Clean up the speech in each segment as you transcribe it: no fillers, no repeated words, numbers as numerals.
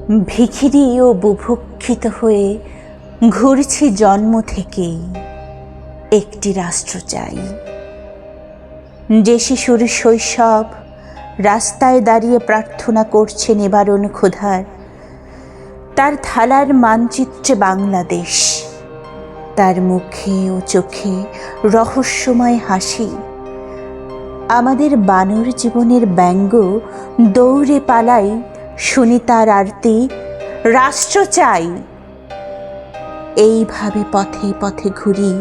ভিখিরি ও বুভুক্ষিত হয়ে ঘুরছি জন্ম থেকেই। একটি রাষ্ট্র চাই, যে শিশুর শৈশব রাস্তায় দাঁড়িয়ে প্রার্থনা করছে নিবারণ ক্ষুধার, তার থালার মানচিত্রে বাংলাদেশ, তার মুখে ও চোখে রহস্যময় হাসি। আমাদের বানর জীবনের ব্যঙ্গ দৌড়ে পালাই, শুনি তার আরতি, রাষ্ট্র চাই। এইভাবে পথে পথে ঘুরি,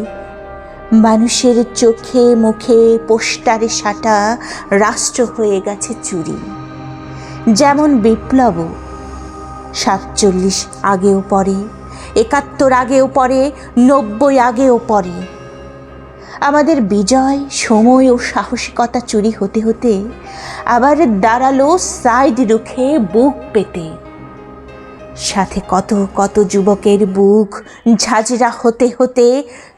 মানুষের চোখে মুখে পোস্টারে সাটা রাষ্ট্র হয়ে গেছে চুরি। যেমন বিপ্লব 47 আগেও পড়ে, 71 আগেও পড়ে, 90 আগেও পড়ে। আমাদের বিজয় সময় ও সাহসিকতা চুরি হতে হতে আবার দাঁড়ালো সাইড রুখে বুক পেতে। সাথে কত কত যুবকের বুক ঝাঁঝরা হতে হতে,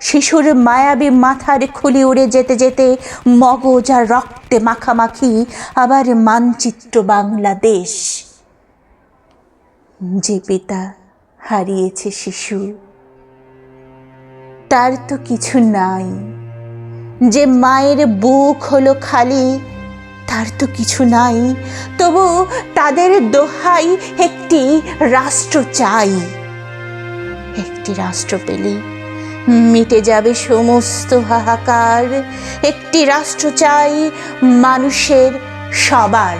শিশুর মায়াবী মাথার খুলি উড়ে যেতে যেতে, মগজ আর রক্তে মাখামাখি আবার মানচিত্র বাংলাদেশ। যে পিতা হারিয়েছে শিশু, তার তো কিছু নাই। যে মায়ের বুক হলো খালি, তার তো কিছু নাই। তবু তাদের দোহাই, একটি রাষ্ট্র চাই। একটি রাষ্ট্র পেলে মিটে যাবে সমস্ত হাহাকার। একটি রাষ্ট্র চাই মানুষের সবার।